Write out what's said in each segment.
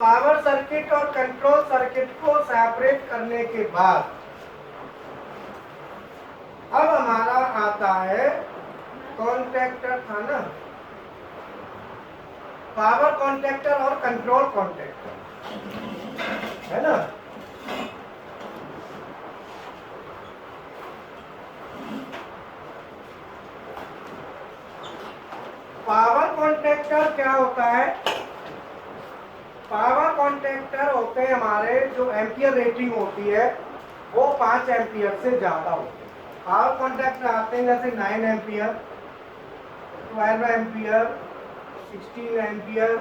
Power circuit और control circuit को separate करने के बाद अब हमारा आता है कॉन्टैक्टर, था ना, पावर कॉन्टैक्टर और कंट्रोल कॉन्टैक्टर, है ना। पावर कॉन्टैक्टर क्या होता है? पावर कॉन्टैक्टर होते हैं हमारे, जो एम्पियर रेटिंग होती है वो 5 एम्पियर से ज़्यादा होती है। पावर कॉन्टैक्टर आते हैं जैसे 9 ampere, 12 ampere, 16 ampere,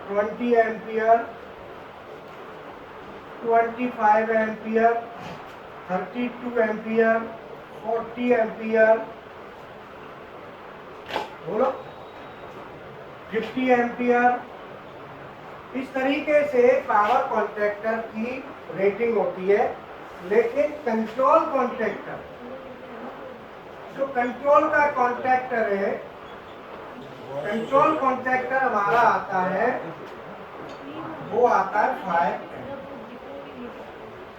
20 ampere, 25 ampere, 32 ampere, 40 ampere, बोलो 50 एम्पियर। इस तरीके से पावर कॉन्टैक्टर की रेटिंग होती है। लेकिन कंट्रोल कॉन्टैक्टर, जो कंट्रोल का कॉन्टैक्टर है, कंट्रोल कॉन्टैक्टर हमारा आता है, वो आता है 5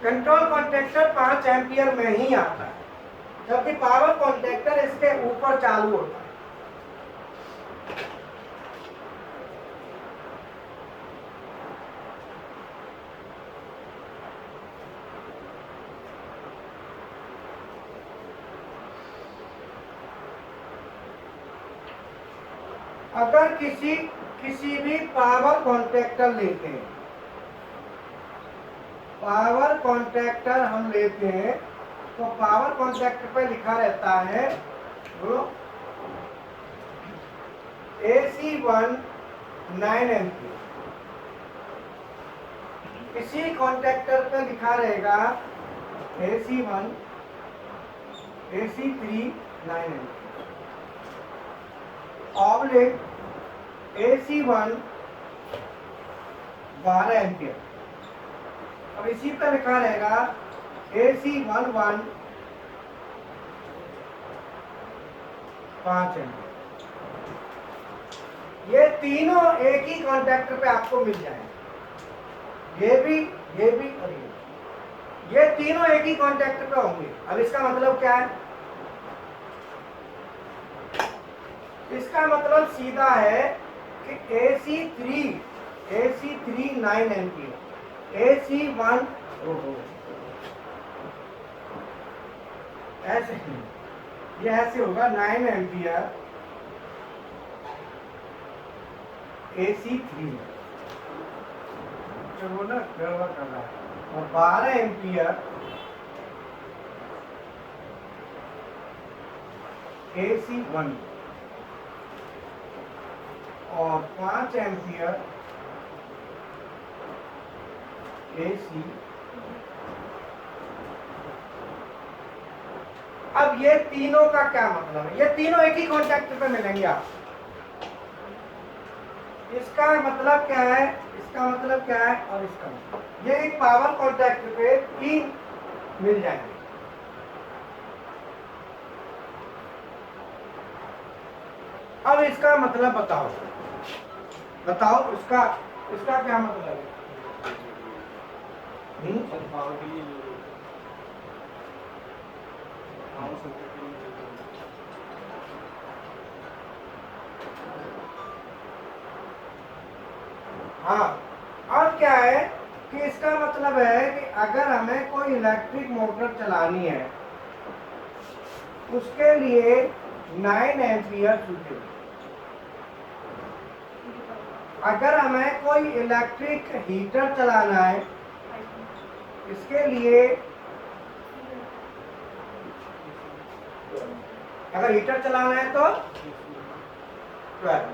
कंट्रोल कॉन्टैक्टर 5 एम्पियर में ही आता है, जबकि पावर कॉन्टैक्टर इसके ऊपर चालू होता है। अगर किसी भी पावर कॉन्टैक्टर लेते हैं, पावर कॉन्टैक्टर हम लेते हैं, तो पावर कॉन्टैक्टर पे लिखा रहता है AC1 9 एम्पियर। इसी कॉन्टैक्टर पे लिखा रहेगा AC1 AC3 9 ampere oblique AC1 12 ampere. अब इसी पे लिखा रहेगा AC11 5 एम्पियर। ये तीनों एक ही कॉन्टैक्टर पे आपको मिल जाएंगे, ये भी और ये तीनों एक ही कॉन्टैक्टर पे होंगे। अब इसका मतलब क्या है? इसका मतलब सीधा है कि AC3 9 एम्पियर, AC1 ऐसे ही, ये ऐसे होगा 9 एम्पियर AC3, चलो ना गड़बड़ कर रहा है, और 12 एम्पियर AC1 और 5 एम्पियर AC। अब ये तीनों का क्या मतलब है? ये तीनों एक ही कॉन्टैक्टर पे मिलेंगे आप। इसका मतलब क्या है, इसका मतलब क्या है, और इसका मतलब, ये एक पावर कॉन्टैक्टर पे 3 मिल जाएंगे। अब इसका मतलब बताओ इसका क्या मतलब है? हाँ, अब क्या है कि इसका मतलब है कि अगर हमें कोई इलेक्ट्रिक मोटर चलानी है, उसके लिए 9 एम्पियर सूटेबल। अगर हमें कोई इलेक्ट्रिक हीटर चलाना है, इसके लिए, अगर हीटर चलाना है तो 12,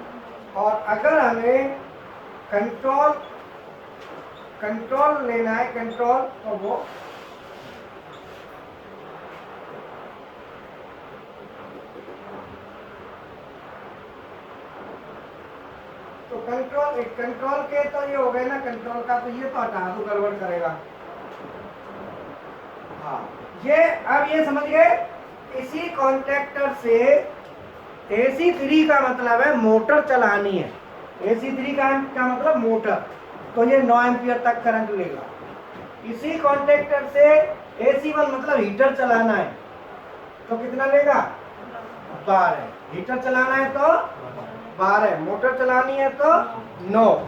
और अगर हमें कंट्रोल लेना है, कंट्रोल, तो वो कंट्रोल के तो ये हो गए ना, कंट्रोल का तो ये तो हटा दो, गड़बड़ करेगा। हाँ, अब ये समझ गए। इसी कॉन्टैक्टर से AC3 का मतलब है मोटर चलानी है, AC3 का मतलब मोटर, तो ये 9 एम्पियर तक करंट लेगा। इसी कॉन्टेक्टर से AC1 मतलब हीटर चलाना है तो कितना लेगा? 12। हीटर चलाना है तो 12, मोटर चलानी है तो 9।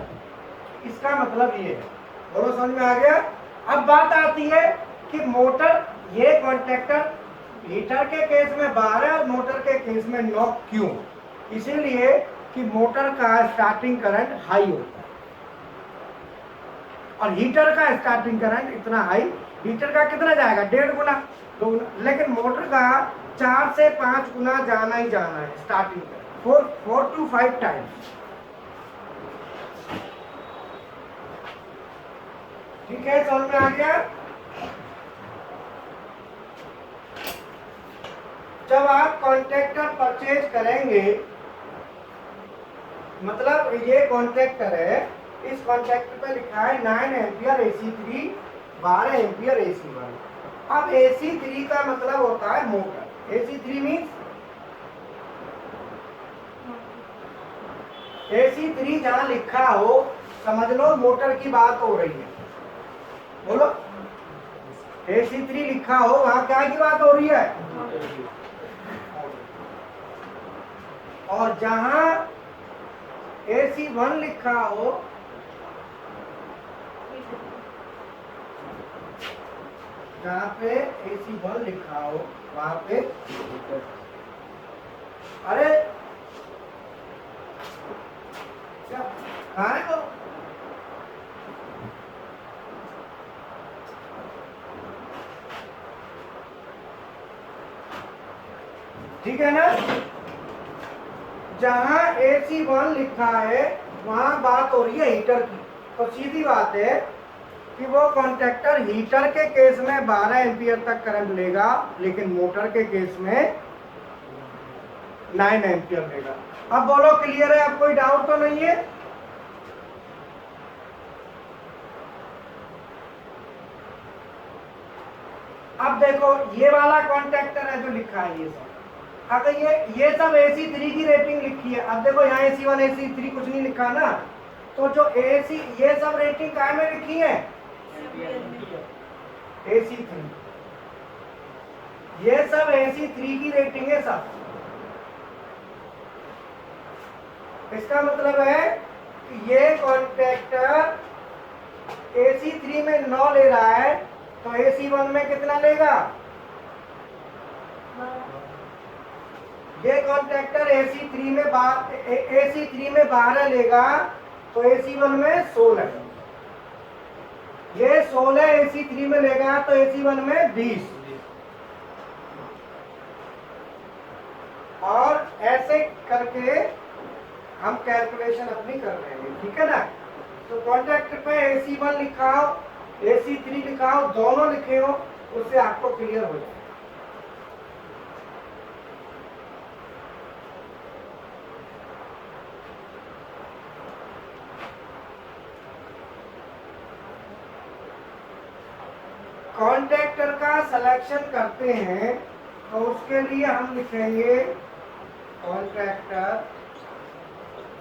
इसका मतलब ये है। बोलो समझ में आ गया? अब बात आती है कि मोटर, ये कॉन्ट्रैक्टर हीटर के केस में 12 और मोटर के केस में 9 क्यों? इसीलिए कि मोटर का स्टार्टिंग करंट हाई होता है और हीटर का स्टार्टिंग करंट इतना हाई, हीटर का कितना जाएगा? 1.5 गुना, 2 गुना, लेकिन मोटर का 4 से 5 गुना जाना ही जाना है स्टार्टिंग करंट, 4 to 5 टाइम्स। ठीक है, समझ में आ गया? जब आप कॉन्ट्रैक्टर परचेज करेंगे, मतलब ये कॉन्ट्रैक्टर है, इस कॉन्ट्रैक्टर पे लिखा है 9 एम्पियर AC3, 12 एम्पियर AC1। अब AC3 का मतलब होता है मोटर। AC3 मीन्स AC3 जहां लिखा हो समझ लो मोटर की बात हो रही है। बोलो, AC3 लिखा हो वहां क्या की बात हो रही है? और जहां AC1 लिखा हो, जहां पे AC1 लिखा हो वहां पे, अरे क्या कहाँ है वो? ठीक है ना? जहां AC1 लिखा है वहां बात हो रही है हीटर की। तो सीधी बात है कि वो कॉन्ट्रैक्टर हीटर के केस में 12 एम्पियर तक करंट लेगा, लेकिन मोटर के केस में 9 एम्पियर लेगा। अब बोलो क्लियर है? अब कोई डाउट तो नहीं है? अब देखो ये वाला कॉन्ट्रैक्टर है जो लिखा है ये सब, अगर ये सब AC3 की रेटिंग लिखी है। अब देखो यहाँ AC1 AC3 कुछ नहीं लिखा ना, तो जो AC ये सब रेटिंग काय में लिखी है? AC3, ये सब AC3 की रेटिंग है सब। इसका मतलब है कि ये कॉन्ट्रैक्टर AC3 में 9 ले रहा है तो AC1 में कितना लेगा? ये कॉन्ट्रैक्टर AC3 में 12 लेगा तो AC1 में 16। ये 16 AC3 में लेगा तो AC1 में 20। और ऐसे करके हम कैलकुलेशन अपनी कर रहे हैं। ठीक है ना? तो कॉन्ट्रैक्टर पे AC1 लिखा हो, AC3 लिखा हो, दोनों लिखे हो, उससे आपको क्लियर हो जाए। कॉन्ट्रैक्टर का सिलेक्शन करते हैं तो उसके लिए हम लिखेंगे कॉन्ट्रैक्टर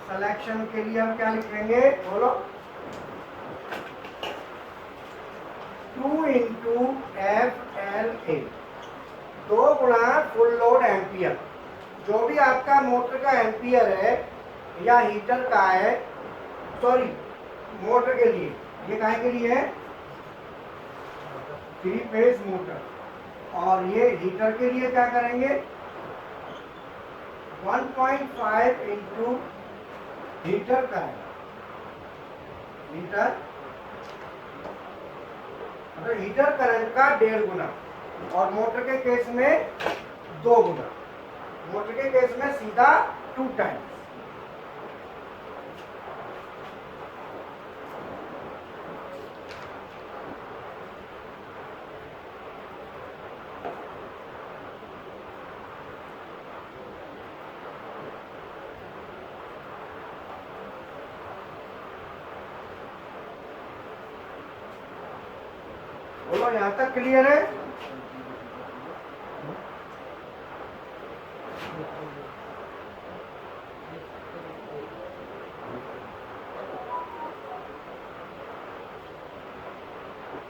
सिलेक्शन के लिए हम क्या लिखेंगे? बोलो, 2 into FLA, 2 गुणा फुल लोड एम्पियर। जो भी आपका मोटर का एम्पियर है या हीटर का है, सॉरी मोटर के लिए, ये काहे के लिए है? 3 फेज मोटर। और ये हीटर के लिए क्या करेंगे? 1.5 इंटू हीटर का है, हीटर करंट का 1.5 गुना, और मोटर के केस में 2 गुना। मोटर के केस में सीधा 2 टाइम्स। बोलो, यहां तक क्लियर है?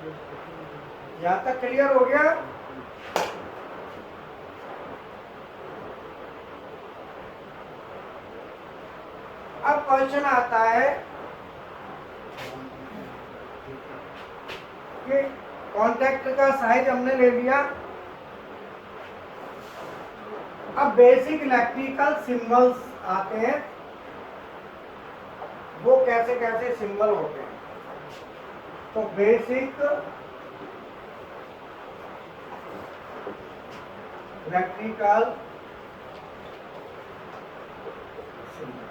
यहाँ तक क्लियर हो गया? अब क्वेश्चन आता है कि कॉन्टैक्ट का साइज हमने ले लिया। अब बेसिक इलेक्ट्रिकल सिंबल्स आते हैं, वो कैसे कैसे सिंबल होते हैं। तो बेसिक इलेक्ट्रिकल सिंबल,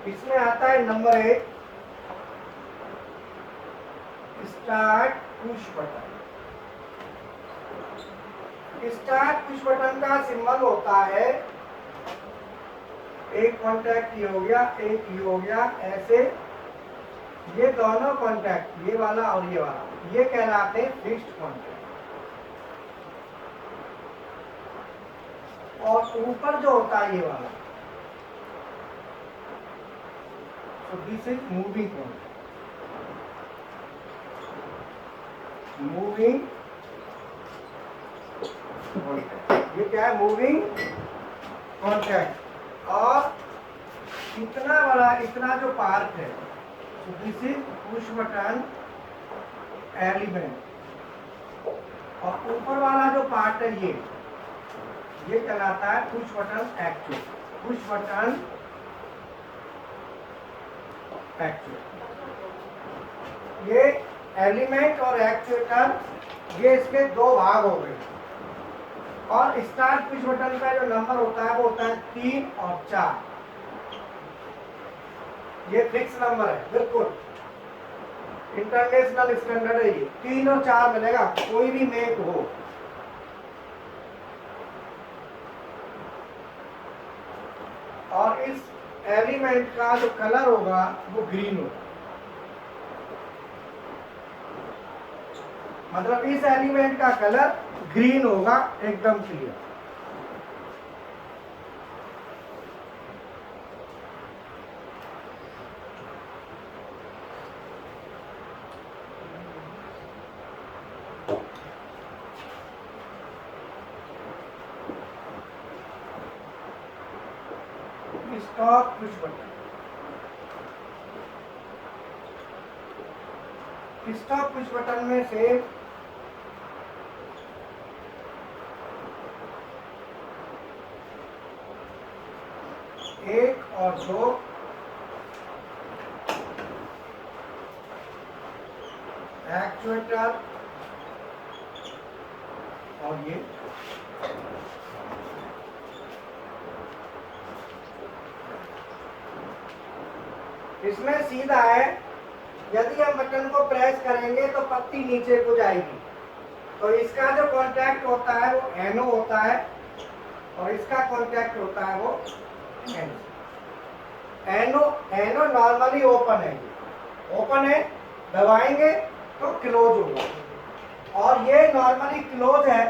इसमें आता है number 1 start push button. Start push button का सिंबल होता है, एक कॉन्टैक्ट ये हो गया, एक ये हो गया, ऐसे ये दोनों कॉन्टैक्ट, ये वाला और ये वाला, ये कहलाते हैं फिक्स्ड कॉन्टैक्ट। और ऊपर जो होता है ये वाला, so this is moving contact, moving contact, ये क्या है? Moving contact. और इतना बड़ा, इतना जो पार्ट है, so this is push button element. और ऊपर वाला जो पार्ट है ये कहलाता है push button actuator. Push button actuator, ये एलिमेंट और एक्चुएटर, ये इसके दो भाग हो गए। और स्टार्ट पुश बटन का जो नंबर होता है वो होता है 3 और 4। ये फिक्स नंबर है, बिल्कुल इंटरनेशनल स्टैंडर्ड है। ये 3 और 4 मिलेगा, कोई भी मेक हो। और इस एलिमेंट का जो कलर होगा वो ग्रीन होगा, मतलब इस एलिमेंट का कलर ग्रीन होगा, एकदम clear. Stop push button, stop push button में से एक और दो एक्चुएटर और ये इसमें सीधा है, यदि हम बटन को प्रेस करेंगे तो पत्ती नीचे को जाएगी। तो इसका जो कांटेक्ट होता है वो एनो होता है और इसका कांटेक्ट होता है वो एनो। एनो नॉर्मली ओपन है, ओपन है, दबाएंगे तो क्लोज होगा। और ये नॉर्मली क्लोज है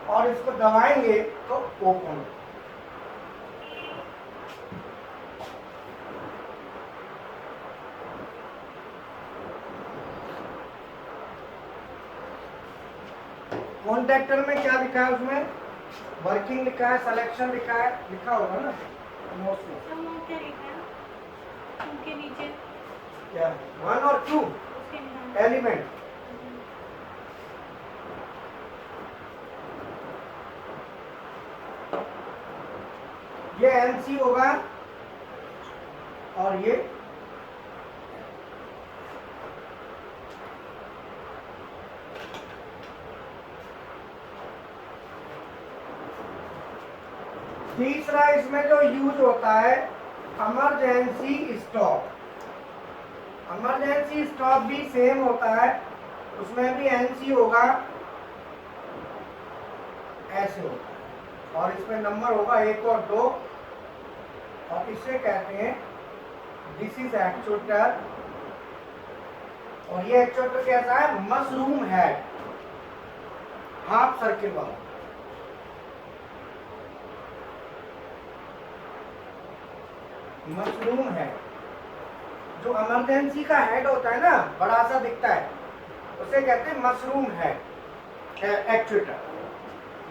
और इसको दबाएंगे तो ओपन होगा। कॉन्टैक्टर में क्या लिखा है? उसमें वर्किंग लिखा है, सिलेक्शन लिखा है, लिखा होगा ना नोट्स में। क्या लिखा है उनके नीचे? क्या 1 और 2 एलिमेंट। ये एनसी होगा और ये तीसरा इसमें जो यूज होता है इमरजेंसी स्टॉप। इमरजेंसी स्टॉप भी सेम होता है, उसमें भी एनसी होगा, ऐसे होता है और इसमें नंबर होगा 1 और 2 और इसे कहते हैं दिस इज एक्चुएटर। और ये एक्चुएटर कैसा है? मशरूम हेड, हाफ सर्किल वाला। मशरूम है। जो इमरजेंसी का हेड होता है ना, बड़ा सा दिखता है, उसे कहते हैं mushroom head actuator.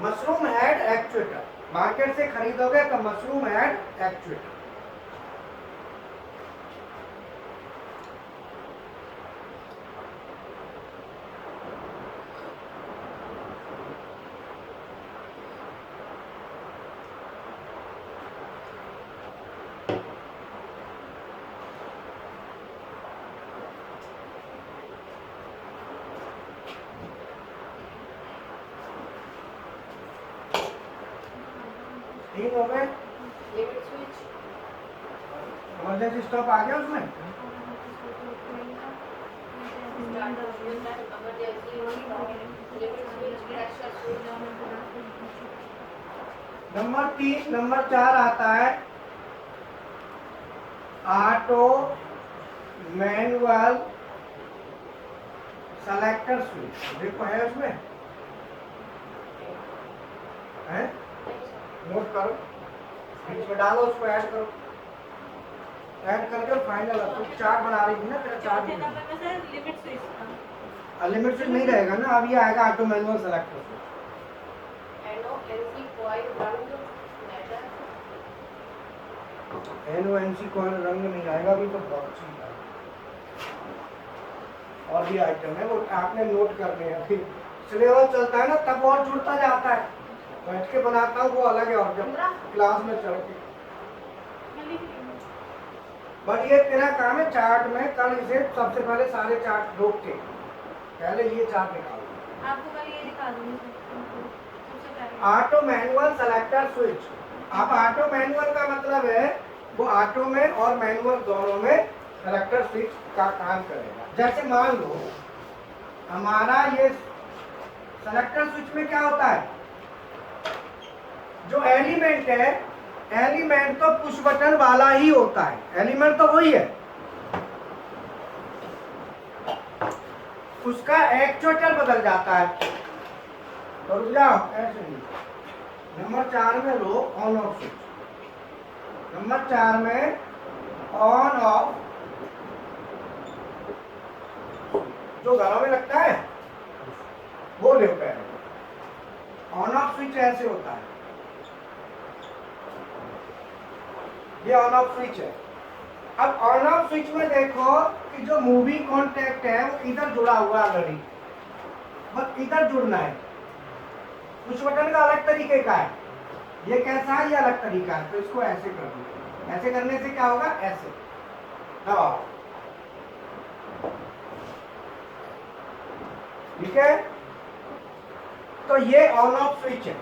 Mushroom head actuator market से खरीदोगे तो मशरूम हेड एक्चुएटर। ठीक हो गए? लिमिट स्विच इमरजेंसी स्टॉप आ गया उसमें? नंबर 4 आता है ऑटो मैनुअल सेलेक्टर स्विच। देखो है उसमें, है? नोट करो, बीच में डालो, उसको ऐड करो, ऐड करके फाइनल तो चार्ट बना रही थी ना, तेरा चौथे चार्ट नंबर में सर लिमिट स्विच था। लिमिट स्विच नहीं रहेगा ना, अब ये आएगा auto manual selector switch. NONC coin रंग नहीं आएगा अभी तो, बहुत अच्छी है। और भी आइटम है वो आपने नोट करने हैं, फिर सिलेबस चलता है ना तब और जुड़ता जाता है। बैठ के बनाता हूँ वो अलग है, और जब क्लास में चढ़ के। बट ये तेरा काम है चार्ट में, कल इसे सबसे पहले सारे चार्ट रोक के पहले ये चार्ट निकालो। आपको कल ये दिखा दूंगी सबसे पहले। Auto manual selector switch. अब ऑटो मैनुअल का मतलब है वो ऑटो में और मैनुअल दोनों में सेलेक्टर स्विच का काम करेगा। जैसे मान लो हमारा ये सेलेक्टर स्विच में क्या होता है, जो एलिमेंट है, एलिमेंट तो पुश बटन वाला ही होता है, एलिमेंट तो वही है, उसका एक्चुएटर बदल जाता है। तो रुक जाओ, ऐसे नहीं। नंबर 4 में लो ऑन ऑफ स्विच, नंबर 4 में ऑन ऑफ, जो घरों में लगता है वो ले पहले। ऑन ऑफ स्विच ऐसे होता है, ये ऑन ऑफ स्विच है। अब ऑन ऑफ स्विच में देखो कि जो मूविंग कॉन्टैक्ट है वो इधर जुड़ा हुआ है घड़ी, बस इधर जुड़ना है। पुश बटन का अलग तरीके का है, ये कैसा है, ये अलग तरीका है। तो इसको ऐसे कर दो, ऐसे करने से क्या होगा, ऐसे दबाओ, ठीक है। तो ये ऑन ऑफ स्विच है।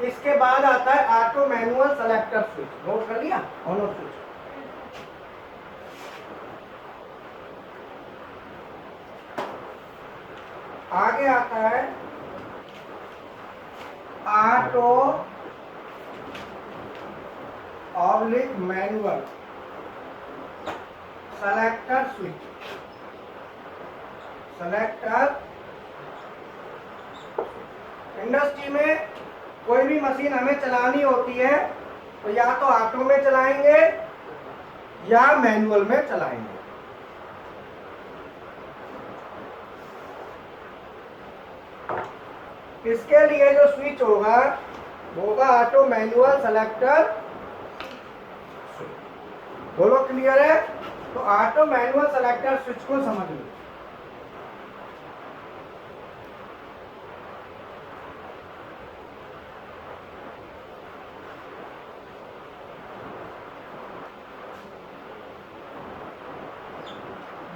इसके बाद आता है auto manual selector switch, note कर लिया, ऑन ऑफ स्विच। आगे आता है auto oblique manual selector switch. Selector, industry में कोई भी मशीन हमें चलानी होती है तो या तो ऑटो में चलाएंगे या मैनुअल में चलाएंगे। इसके लिए जो स्विच होगा वो होगा ऑटो मैनुअल सेलेक्टर। बोलो क्लियर है? तो ऑटो मैनुअल सेलेक्टर स्विच को समझ लो।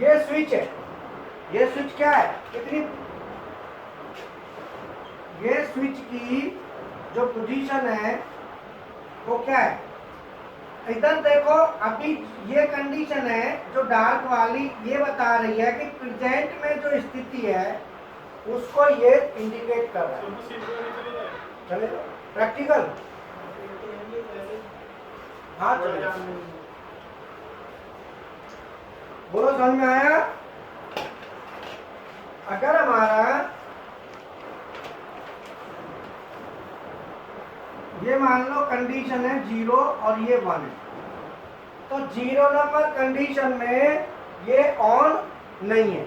ये स्विच है, ये स्विच क्या है, कितनी, ये स्विच की जो पोजीशन है वो क्या है, इधर देखो। अभी ये कंडीशन है जो डार्क वाली, ये बता रही है कि प्रेजेंट में जो स्थिति है उसको ये इंडिकेट कर रहा है। चले प्रैक्टिकल, हाँ चले, बोलो समझ में आया? अगर हमारा ये मान लो कंडीशन है 0 और ये 1 है, तो 0 नंबर कंडीशन में ये ऑन नहीं है,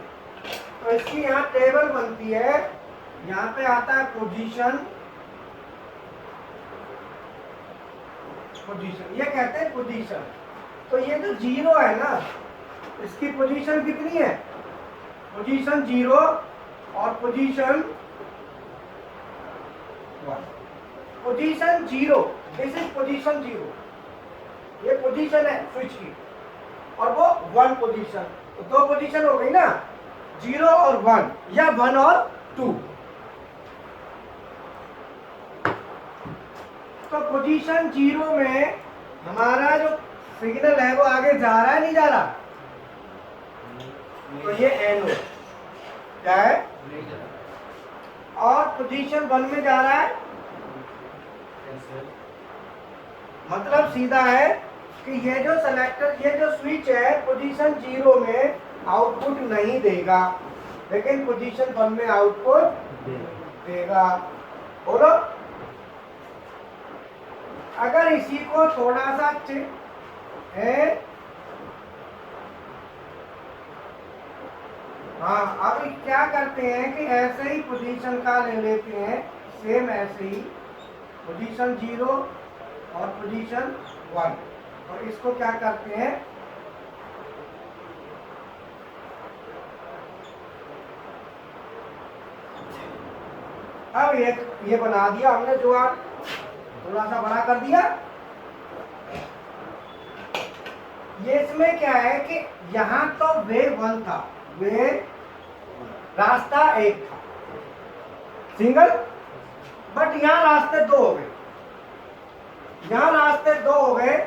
तो इसकी यहाँ टेबल बनती है। यहाँ पे आता है पोजीशन, पोजीशन ये कहते हैं पोजीशन। तो ये जो 0 है ना, इसकी पोजीशन कितनी है? पोजीशन 0 और position 1। Position 0, this is position 0, ये पोजीशन है स्विच की, और वो 1 पोजीशन, तो 2 पोजीशन हो गई ना, 0 और 1 या 1 और 2। तो पोजीशन 0 में हमारा जो सिग्नल है वो आगे जा रहा है, नहीं जा रहा? तो ये NO क्या है? और पोजीशन 1 में जा रहा है, मतलब सीधा है कि ये जो सेलेक्टर, ये जो स्विच है पोजीशन 0 में आउटपुट नहीं देगा, लेकिन पोजीशन 1 में आउटपुट देगा। बोलो, अगर इसी को थोड़ा सा है, हाँ, अब क्या करते हैं कि ऐसे ही पोजीशन का ले लेते हैं, सेम ऐसे ही पोजीशन 0 और पोजीशन 1, और इसको क्या करते हैं, अब ये बना दिया हमने, जो आप थोड़ा सा बड़ा कर दिया। ये इसमें क्या है कि यहाँ तो वे 1 था, वे रास्ता 1 था सिंगल, बट यहाँ रास्ते 2 हो गए, यहाँ रास्ते 2 हो गए,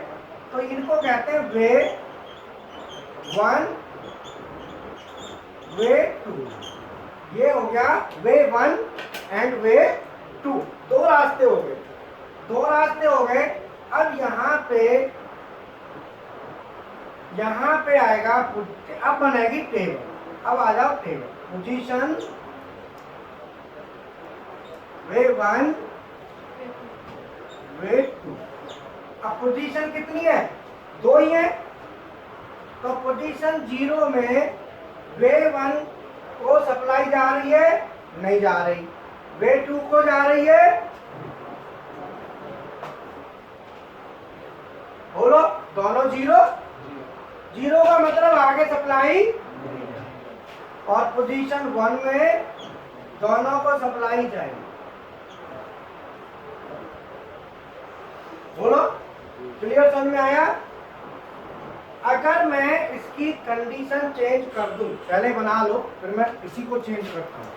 तो इनको कहते हैं वे 1 वे 2। ये हो गया वे 1 एंड वे 2, 2 रास्ते हो गए, 2 रास्ते हो गए। अब यहाँ पे आएगा, अब बनेगी टेबल। अब आ जाओ टेबल, पोजीशन वे 1 वे 2। अब पोजीशन कितनी है? 2 ही है, तो पोजीशन 0 में वे 1 को सप्लाई जा रही है, नहीं जा रही, वे 2 को जा रही है। बोलो, दोनों 0, 0 का मतलब आगे सप्लाई, और पोजीशन 1 में दोनों को सप्लाई चाहिए। बोलो, क्लियर समझ में आया? अगर मैं इसकी कंडीशन चेंज कर दूं, पहले बना लो, फिर मैं इसी को चेंज करता हूं।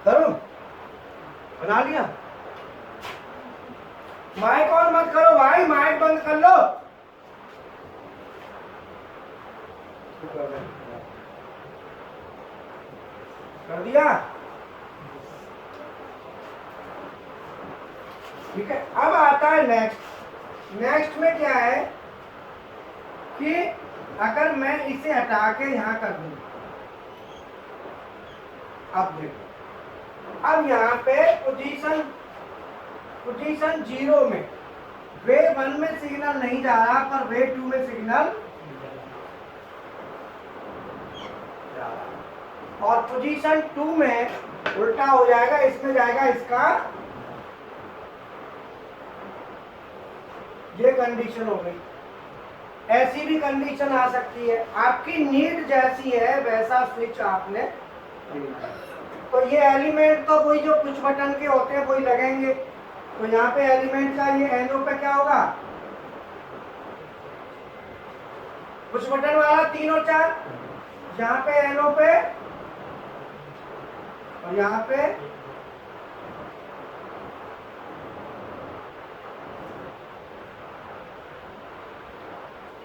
करूं? बना लिया? माइक ऑन मत करो भाई, माइक बंद कर लो। कर दिया? ठीक है। अब आता है नेक्स्ट। नेक्स्ट में क्या है कि अगर मैं इसे हटा के यहां कर दूं, अब देखो, अब यहाँ पे पोजीशन 0 में वे 1 में सिग्नल नहीं जा रहा, पर वे 2 में सिग्नल जा रहा, और पोजीशन 2 में उल्टा हो जाएगा, इसमें जाएगा इसका, ये कंडीशन हो गई। ऐसी भी कंडीशन आ सकती है, आपकी नीड जैसी है वैसा स्विच आपने। तो ये एलिमेंट तो वही जो पुश बटन के होते हैं वही लगेंगे, तो यहाँ पे एलिमेंट का ये NO पे क्या होगा? पुश बटन वाला 3 और 4, यहाँ पे NO पे, और यहाँ पे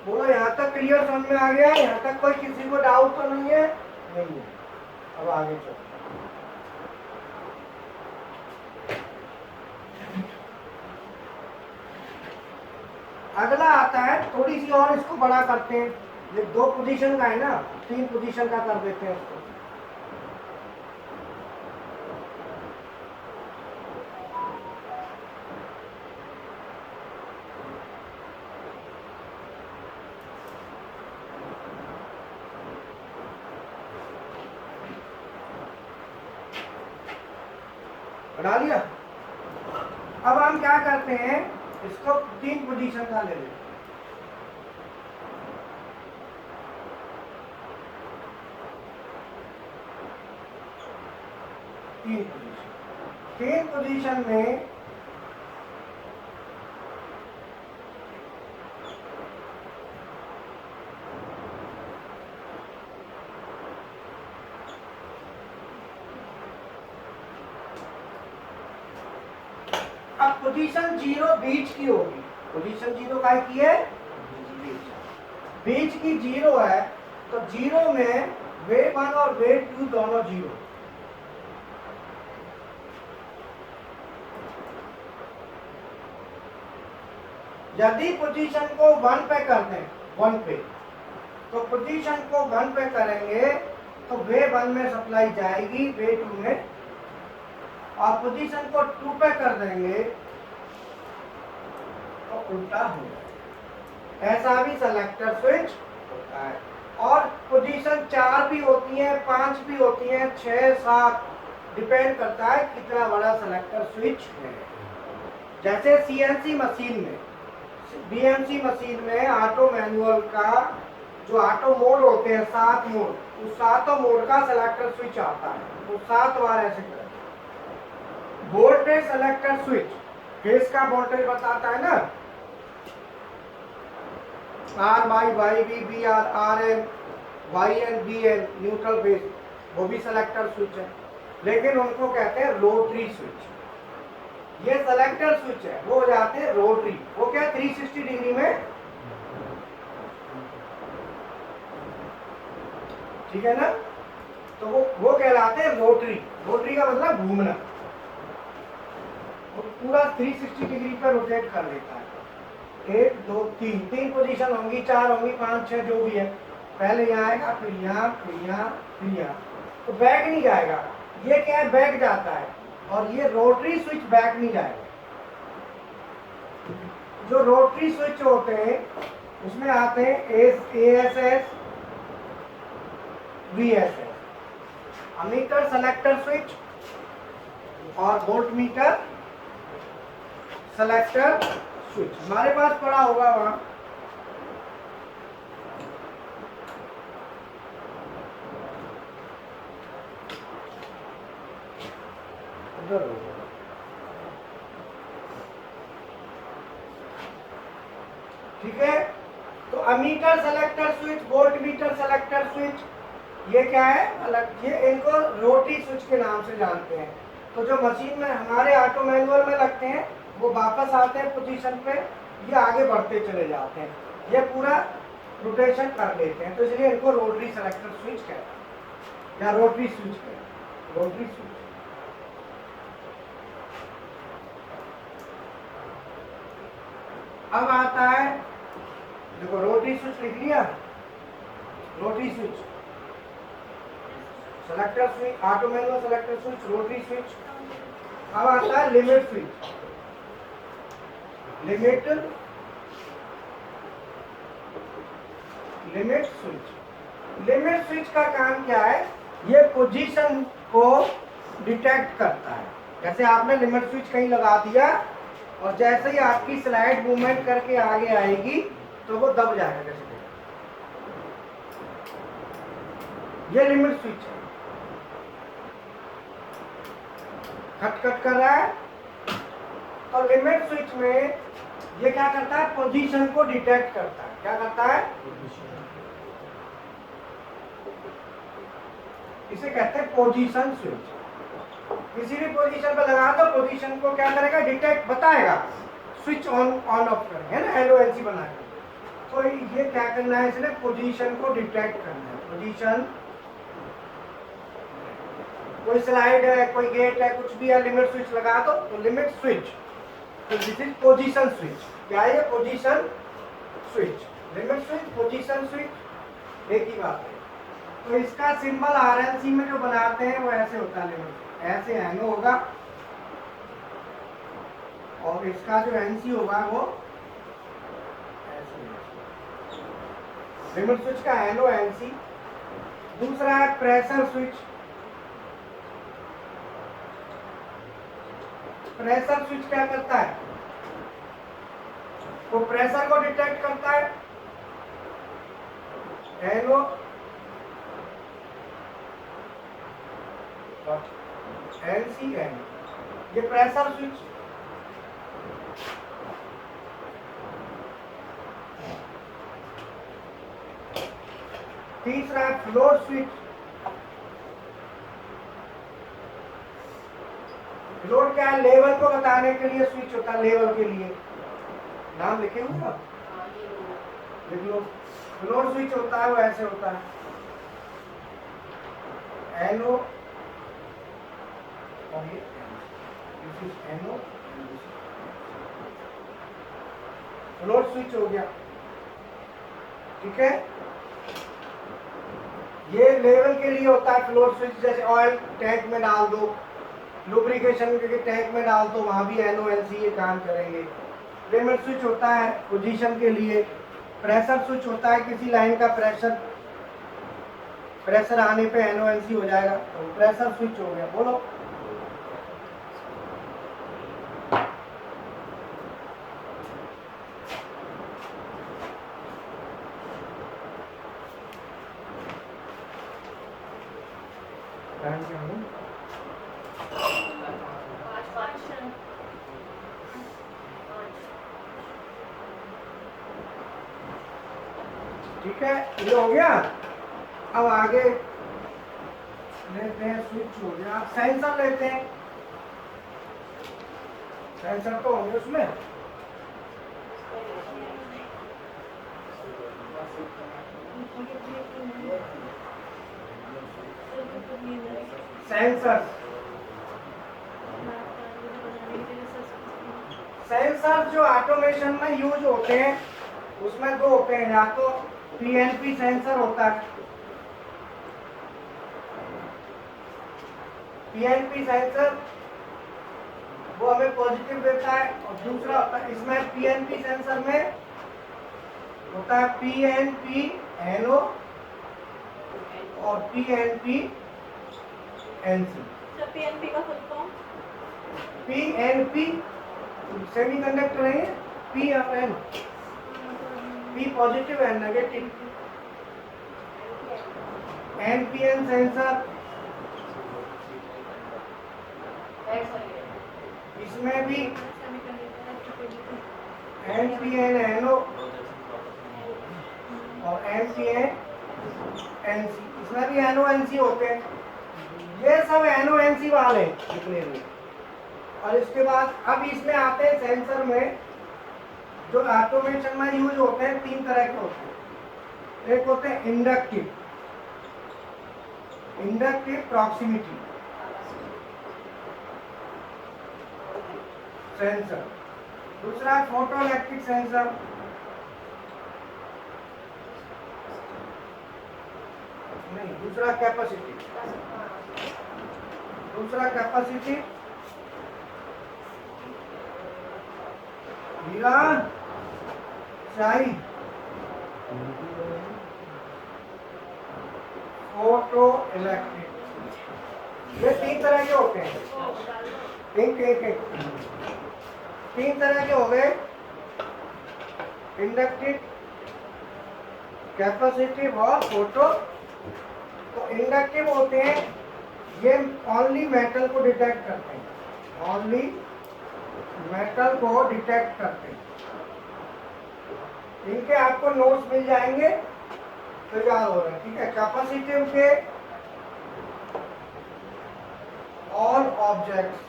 बोलो, यहाँ तक क्लियर समझ में आ गया? यहाँ तक कोई किसी को डाउट तो नहीं है? नहीं है। अब आगे चलो। अगला आता है, थोड़ी सी और इसको बड़ा करते हैं, ये 2 पोजीशन का है ना, 3 पोजीशन का कर देते हैं इसको। बना लिया। अब हम क्या करते हैं, इसको 3 पोजीशन का ले लेते हैं। 3 पोजीशन में अब पोजीशन 0 बीच की होगी। पोजीशन 0 काय की है, बीच की 0 है, तो 0 में वेव 1 और वेव 2 दोनों 0। यदि पोजीशन को 1 पे कर दें, 1 पे, तो पोजीशन को 1 पे करेंगे तो वेव 1 में सप्लाई जाएगी, वेव 2 में, और पोजीशन को 2 पे कर देंगे तो उल्टा हो जाएगा। ऐसा भी सेलेक्टर स्विच होता है। और पोजीशन 4 भी होती है, 5 भी होती है, 6, 7, डिपेंड करता है कितना बड़ा सेलेक्टर स्विच है। जैसे सीएनसी मशीन में, बीएमसी मशीन में ऑटो मैनुअल का जो ऑटो मोड होते हैं, 7 मोड, उस 7 मोड का सेलेक्टर स्विच आता है, तो 7 बार ऐसे करते हैं। वोल्टेज सेलेक्टर स्विच फेस का वोल्टेज बताता है ना, R Y, Y B, B R, R N, Y N, B N, neutral phase, वो भी सेलेक्टर स्विच है, लेकिन उनको कहते हैं रोटरी स्विच। ये सेलेक्टर स्विच है, वो हो जाते हैं रोटरी। वो क्या है, 360 डिग्री में, ठीक है ना, तो वो कहलाते हैं रोटरी। रोटरी का मतलब घूमना, वो पूरा 360 डिग्री पर रोटेट कर लेता है। 1 2 3 पोजीशन होंगी, 4 होंगी, 5 6 जो भी है। पहले यहाँ आएगा, फिर यहाँ, फिर यहाँ, फिर यहाँ, तो बैक नहीं जाएगा। ये क्या है, बैक जाता है, और ये रोटरी स्विच बैक नहीं जाएगा। जो रोटरी स्विच होते हैं उसमें आते हैं ASS, VSS, ammeter selector switch और वोल्ट मीटर सेलेक्टर स्विच। हमारे पास पड़ा होगा वहां, उधर होगा। ठीक है, तो ammeter selector switch, volt meter selector switch, ये क्या है अलग, ये इनको रोटरी स्विच के नाम से जानते हैं। तो जो मशीन में हमारे ऑटो मैनुअल में लगते हैं वो वापस आते हैं पोजीशन पे, ये आगे बढ़ते चले जाते हैं, ये पूरा रोटेशन कर लेते हैं, तो इसलिए इनको रोटरी सेलेक्टर स्विच कहते हैं या रोटरी स्विच कहते हैं, रोटरी स्विच। अब आता है, देखो रोटरी स्विच लिख लिया, rotary switch, selector switch, auto manual selector switch, rotary switch. अब आता है limit switch, limit switch. Limit switch का काम क्या है, ये पोजीशन को डिटेक्ट करता है। जैसे आपने लिमिट स्विच कहीं लगा दिया और जैसे ही आपकी स्लाइड मूवमेंट करके आगे आएगी तो वो दब जाएगा, जैसे ये लिमिट स्विच है। खट खट कर रहा है, तो लिमिट स्विच में ये क्या करता है, पोजीशन को डिटेक्ट करता है। क्या करता है, इसे कहते हैं पोजीशन स्विच। किसी भी पोजीशन पर लगा दो, पोजीशन को क्या करेगा, डिटेक्ट बताएगा, स्विच ऑन ऑन ऑफ करेंगे ना, LOLC बनाएगा। तो ये क्या करना है, इसने पोजीशन को डिटेक्ट करना है। पोजीशन, कोई स्लाइड है, कोई गेट है, कुछ भी है, लिमिट स्विच लगा दो तो लिमिट स्विच, तो दिस इज पोजीशन स्विच। क्या है ये, position switch, limit switch, position switch एक ही बात है। तो इसका सिंबल आरएलसी में जो बनाते हैं वो ऐसे होता है, लिमिट ऐसे एनो होगा और इसका जो एनसी होगा वो ऐसे। लिमिट स्विच का एनो एनसी। दूसरा है प्रेशर स्विच। प्रेशर स्विच क्या करता है, वो प्रेशर को डिटेक्ट करता है, एनो एनसीएन, ये प्रेशर स्विच। तीसरा है फ्लोट स्विच। फ्लोट क्या है, लेवल को बताने के लिए स्विच होता है, लेवल के लिए। नाम लिखे हुए आप लिख लो। फ्लोट स्विच होता है वो ऐसे होता है, एनो और ये एनो। फ्लोट स्विच हो गया, ठीक है। ये लेवल के लिए होता है फ्लोट स्विच। जैसे ऑयल टैंक में डाल दो, लुब्रिकेशन के टैंक में डाल दो, वहां भी एनओ एनसी ये काम करेंगे। लिमिट स्विच होता है पोजीशन के लिए। प्रेशर स्विच होता है किसी लाइन का प्रेशर आने पे एनओ एनसी हो जाएगा, तो प्रेशर स्विच हो गया। बोलो टाइम क्या हो? ठीक है, ये हो गया। अब आगे लेते हैं, स्विच हो गया। अब सेंसर लेते हैं। सेंसर तो होंगे उसमें। सेंसर जो ऑटोमेशन में यूज होते हैं उसमें दो होते हैं, या तो पीएनपी सेंसर होता है। पीएनपी सेंसर वो हमें पॉजिटिव देता है, और दूसरा होता है इसमें पीएनपी सेंसर में होता है पीएनपी एनओ और पीएनपी एनसी। पीएनपी का फुल फॉर्म? पीएनपी सेमीकंडक्टर है, पी और N, P positive and negative. NPN sensor, इसमें भी एनपीएन एनओ और एनपीएन एनसी, इसमें भी एनओ एनसी होते हैं। ये सब एनओ एनसी वाले जितने भी। और इसके बाद अब इसमें आते हैं सेंसर में जो ऑटोमेशन में यूज होते हैं, तीन तरह के होते हैं। एक होते हैं इंडक्टिव प्रॉक्सिमिटी सेंसर। दूसरा है फोटो इलेक्ट्रिक सेंसर। नहीं, दूसरा कैपेसिटी। हीरा शाही फोटो इलेक्ट्रिक। ये तीन तरह के होते हैं। एक तीन तरह के हो गए, इंडक्टिव, कैपेसिटिव और फोटो। तो इंडक्टिव होते हैं, ये ओनली मेटल को डिटेक्ट करते हैं, ओनली मेटल को डिटेक्ट करते हैं। इनके आपको नोट्स मिल जाएंगे तो याद हो रहा है, ठीक है। कैपेसिटिव के all objects,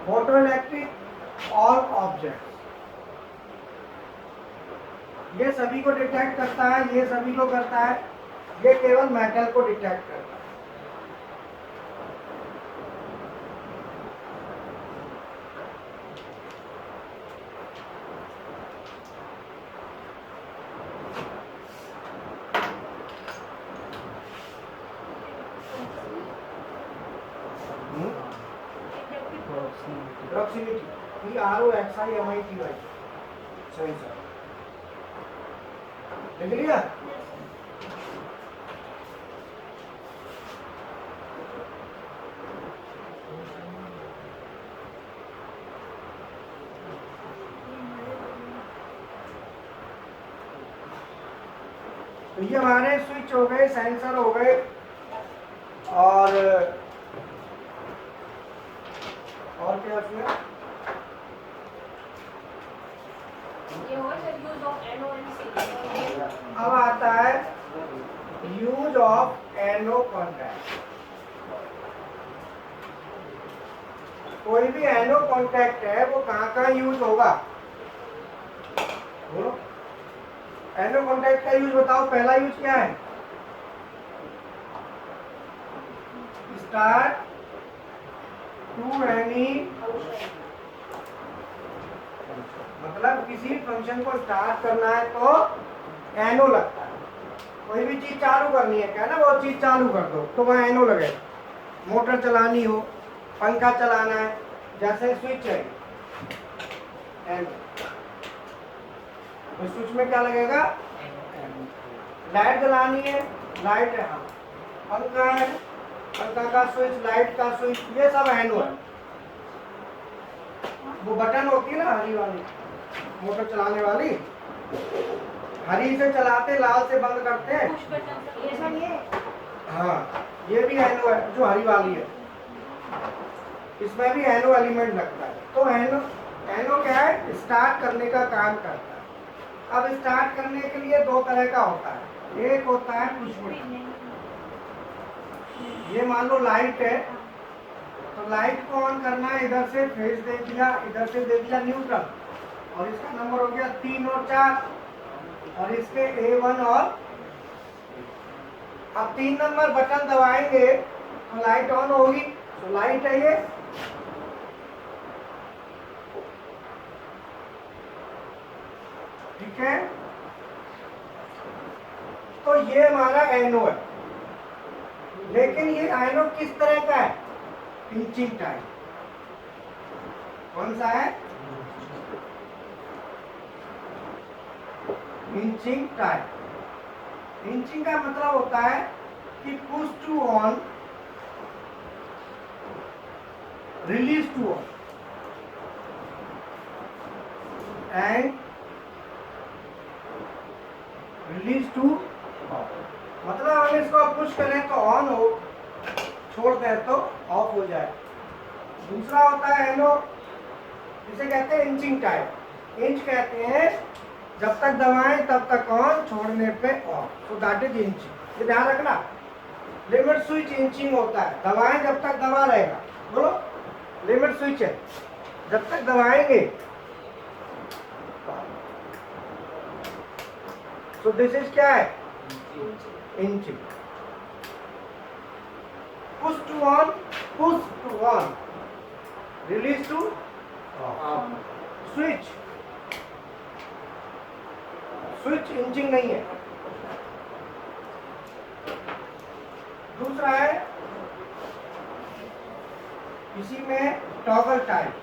photo electric all objects. ये सभी को डिटेक्ट करता है, ये सभी को करता है, ये केवल मेटल को डिटेक्ट करता है। प्रॉक्सिमिटी PROXIMITY सेंसर लिख लिया। तो ये हमारे स्विच हो गए, सेंसर हो गए, और क्या उसमें अब आता है यूज ऑफ एनो कॉन्टैक्ट। कोई भी एनो कॉन्टैक्ट है वो कहाँ कहाँ यूज होगा, बोलो। एनो कॉन्टैक्ट का यूज बताओ, पहला यूज क्या है? स्टार्ट टू एनी, मतलब किसी फंक्शन को स्टार्ट करना है तो एनो लगता है। कोई भी चीज चालू करनी है, क्या ना, वो चीज चालू कर दो तो वह एनो लगे। मोटर चलानी हो, पंखा चलाना है, जैसे स्विच है एनो, तो स्विच में क्या लगेगा? लाइट जलानी है, लाइट है, हाँ। पंखा है, पंखा का स्विच, लाइट का स्विच, ये सब एनो है। वो बटन होती है ना हरी वाली, मोटर चलाने वाली, हरी से चलाते, लाल से बंद करते हैं, ये सब ये हाँ, ये भी एनो है जो हरी वाली है, इसमें भी एनो एलिमेंट लगता है। तो एनो क्या है? स्टार्ट करने का काम करता है। अब स्टार्ट करने के लिए दो तरह का होता है, एक होता है पुश बटन। ये मान लो लाइट है, तो लाइट को ऑन करना है, इधर से फेज दे दिया, इधर से दे दिया न्यूट्रल, और इसका नंबर हो गया 3 और 4, और इसके A1 और, अब 3 नंबर बटन दबाएंगे तो लाइट ऑन होगी, तो लाइट है ये। ठीक है, तो ये हमारा एनो है, लेकिन ये एनो किस तरह का है? Pinching type. कौन सा है? Pinching type. पिंचिंग का मतलब होता है कि push to on, release to on, and release to off. मतलब हम इसको पुश करें तो ऑन हो, छोड़ दें तो ऑफ हो जाए। दूसरा होता है एनो, इसे कहते हैं इंचिंग टाइप। इंच कहते हैं जब तक दबाएं तब तक ऑन, छोड़ने पे ऑफ, तो दैट इज इंचिंग। ये ध्यान रखना, लिमिट स्विच इंचिंग होता है, दबाएं जब तक दबा रहेगा, बोलो। लिमिट स्विच है, जब तक दबाएंगे, तो दिस इज क्या है? Inching. Push to on, push to on, release to off. Switch, switch inching नहीं है। दूसरा है इसी में टॉगल टाइप।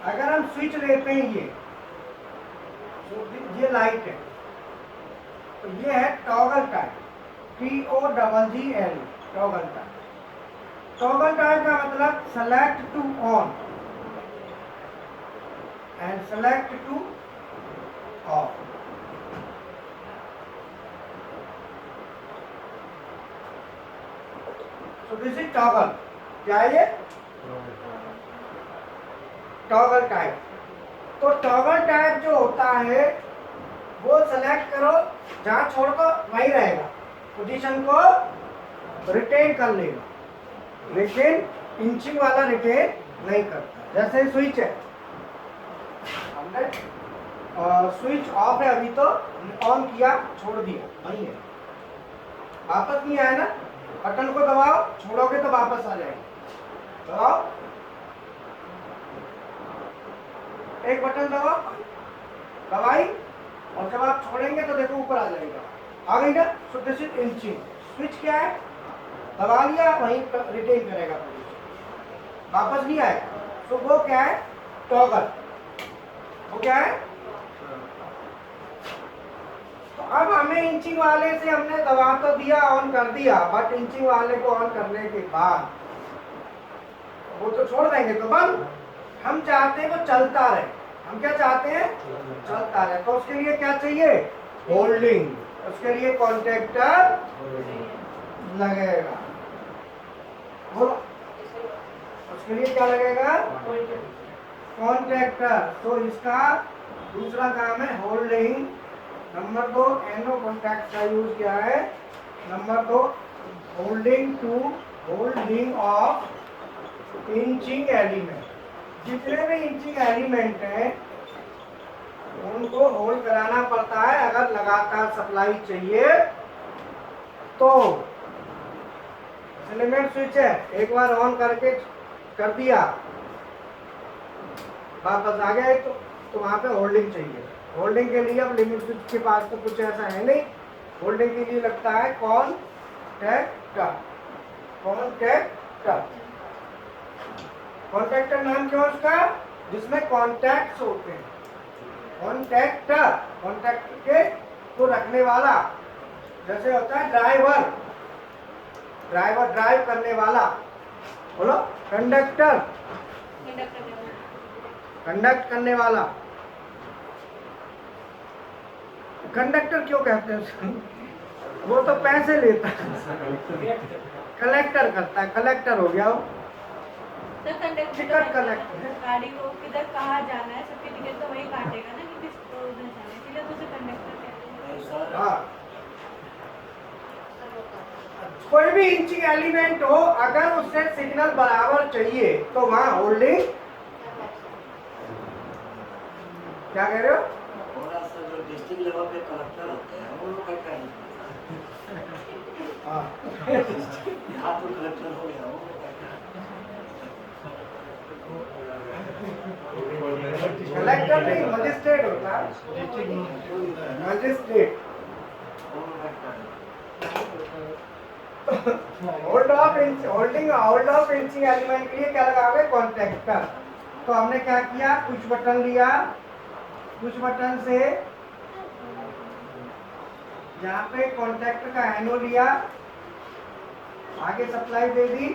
अगर हम स्विच लेते हैं, ये लाइट है, तो ये है toggle type, TOGGL, toggle type. Toggle type का मतलब select to on and select to off. So this is toggle। क्या है ये? Toggle type. तो टॉगल टाइप जो होता है वो सेलेक्ट करो, जहां छोड़ दो वहीं रहेगा, पोजीशन को रिटेन कर लेगा, लेकिन इंचिंग वाला रिटेन नहीं करता। जैसे स्विच है, हमने स्विच ऑफ है अभी, तो ऑन किया, छोड़ दिया, वहीं है, वापस नहीं आया ना। बटन को दबाओ, छोड़ोगे तो वापस आ जाएगा। दबाओ, एक बटन दबाओ, दबाई, और जब आप छोड़ेंगे तो देखो ऊपर आ जाएगा, आ गई ना। So this is inching. Switch क्या है? दबा लिया, वहीं रिटेन करेगा, वापस नहीं आएगा। तो वो क्या है, टॉगल। वो क्या है, तो अब हमें इंचिंग वाले से हमने दबा तो दिया, ऑन कर दिया, बट इंचिंग वाले को ऑन करने के बाद वो तो छोड़ देंगे तो बंद। हम चाहते हैं वो चलता रहे। हम क्या चाहते हैं, चलता रहे। तो उसके लिए क्या चाहिए, होल्डिंग। उसके लिए कॉन्टैक्टर लगेगा। बोलो, उसके लिए क्या लगेगा, कॉन्ट्रैक्टर। तो इसका दूसरा काम है होल्डिंग। नंबर 2, एनो कॉन्टैक्ट का यूज क्या है, number 2, holding of inching element. जितने भी इंचिंग एलिमेंट हैं उनको होल्ड कराना पड़ता है अगर लगातार सप्लाई चाहिए तो। लिमिट स्विच है, एक बार ऑन करके कर दिया, वापस आ गया तो वहां पे होल्डिंग चाहिए। होल्डिंग के लिए अब लिमिट स्विच के पास तो कुछ ऐसा है नहीं। होल्डिंग के लिए लगता है कॉन्टैक्टर। कॉन्टैक्टर नाम क्यों उसका, जिसमें कॉन्टैक्ट्स होते हैं। कॉन्टैक्टर, कॉन्टैक्ट के को रखने वाला। जैसे होता है ड्राइवर, ड्राइव करने वाला। बोलो, कंडक्टर, कंडक्ट करने वाला। कंडक्टर क्यों कहते हैं उसको, वो तो पैसे लेता है। कलेक्टर करता है, कलेक्टर हो गया वो। Sir conductor ticket collector. गाड़ी को किधर कहाँ जाना है, सबकी टिकट तो वही काटेगा ना कि किसको उधर जाना है, इसलिए तो उसे कंडक्टर कहते हैं। हाँ, कोई भी इंचिंग एलिमेंट हो, अगर उससे सिग्नल बराबर चाहिए तो वहां होल्डिंग। क्या कह रहे हो, थोड़ा सा जो डिस्ट्रिक्ट लेवल पे कलेक्टर होते हैं वो लोग क्या नहीं, हाँ, यहाँ तो कलेक्टर हो गया वो कलेक्टर नहीं, मजिस्ट्रेट होता है, magistrate. Hold of inching element के लिए क्या लगाओगे, कॉन्टैक्टर। तो हमने क्या किया, कुछ बटन लिया, कुछ बटन से यहाँ पे कॉन्टैक्टर का एनो लिया, आगे सप्लाई दे दी।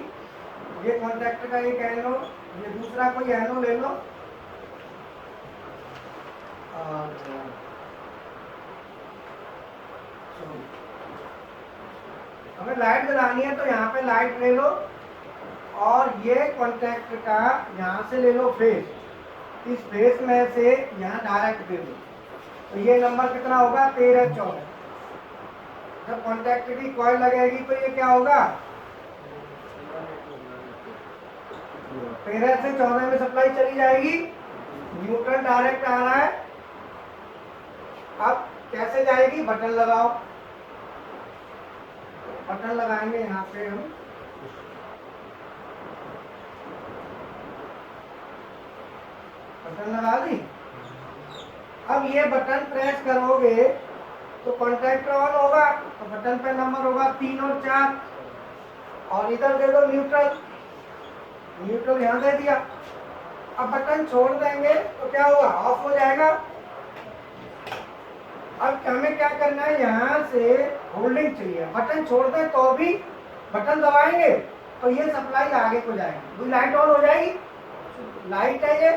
ये कॉन्टैक्टर का एक एनो, ये दूसरा कोई एनो ले लो और हमें लाइट जलानी है तो यहाँ पे लाइट ले लो और ये कॉन्टैक्ट का यहाँ से ले लो फेस, इस फेस में से यहाँ डायरेक्ट दे दो। तो ये नंबर कितना होगा, 13-14। जब कॉन्टैक्ट की कॉइल लगेगी तो ये क्या होगा, 13 से 14 में सप्लाई चली जाएगी। न्यूट्रल डायरेक्ट आ रहा है। अब कैसे जाएगी, बटन लगाओ, बटन लगाएंगे यहाँ पे हम। बटन लगा दी। अब ये बटन प्रेस करोगे तो कॉन्टैक्टर ऑन होगा, तो बटन पे नंबर होगा 3 और 4 और इधर दे दो न्यूट्रल, न्यूट्रल यहाँ दे दिया। अब बटन छोड़ देंगे तो क्या होगा, ऑफ हो जाएगा। अब हमें क्या करना है, यहाँ से होल्डिंग चाहिए। बटन छोड़ दें तो भी बटन दबाएंगे तो ये सप्लाई आगे को जाएगी, लाइट ऑन हो जाएगी। लाइट है ये,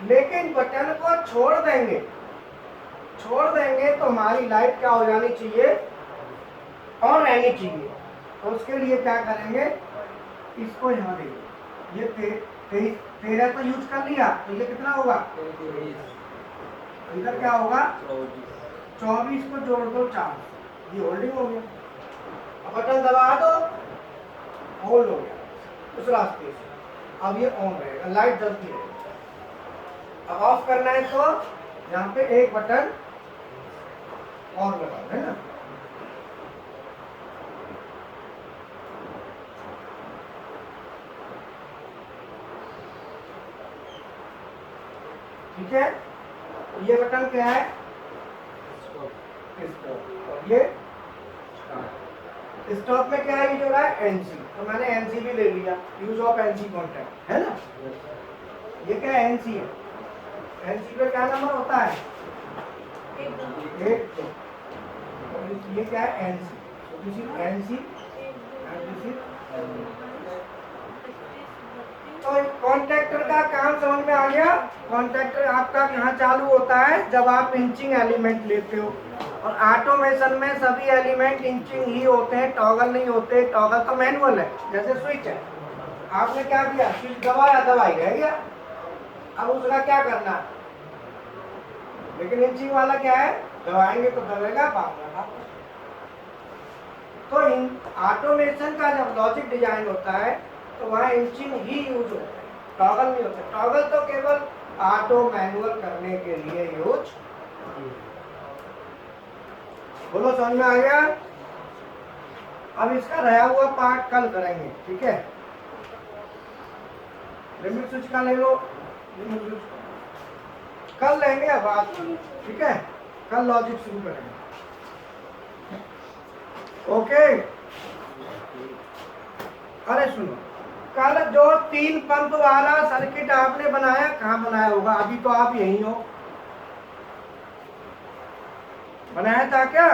लेकिन बटन को छोड़ देंगे तो हमारी लाइट क्या हो जानी चाहिए, ऑन रहनी चाहिए। तो उसके लिए क्या करेंगे, इसको यहाँ देंगे। ये 13 तो यूज कर लिया, तो ये कितना होगा, इधर क्या होगा, 24 को जोड़ दो 4, ये होल्डिंग हो गया। अब बटन दबा दो, होल्ड हो गया उस रास्ते से। अब ये ऑन रहेगा, लाइट जलती रहेगी। अब ऑफ करना है तो यहाँ पे एक बटन और लगा है ना। ठीक है, ये बटन क्या है, स्टॉप। और ये स्टॉप में क्या यूज हो रहा है? एनसी। तो मैंने एनसी भी ले लिया, यूज ऑफ एनसी कॉन्टैक्ट, है ना। ये क्या एनसी है? एनसी पे क्या नंबर होता है? एकदम 1 2। ये क्या है? एनसी। तो this is NC and this is. तो कॉन्ट्रैक्टर का काम समझ में आ गया। कॉन्ट्रैक्टर आपका कहाँ चालू होता है? जब आप इंचिंग एलिमेंट लेते हो। और ऑटोमेशन में सभी एलिमेंट इंचिंग ही होते हैं, टॉगल नहीं होते। टॉगल तो मैनुअल है, जैसे स्विच है। आपने क्या किया? स्विच दबाया, दबाई रह गया। अब उसका क्या करना है? लेकिन इंचिंग वाला क्या है? दबाएंगे तो दबेगा, बात रहा। तो इन ऑटोमेशन का जब लॉजिक डिजाइन होता है तो वहाँ इंचिंग ही यूज होता है, टॉगल नहीं होता। टॉगल तो केवल ऑटो मैनुअल करने के लिए यूज। बोलो समझ में आ गया? अब इसका रहा हुआ पार्ट कल करेंगे, ठीक है। लिमिट स्विच का ले लो, लिमिट स्विच कल लेंगे। अब आज, ठीक है, कल लॉजिक शुरू करेंगे। ओके। अरे सुनो, कल जो 3 पंप वाला सर्किट आपने बनाया, कहाँ बनाया होगा? अभी तो आप यहीं हो। बनाया था क्या?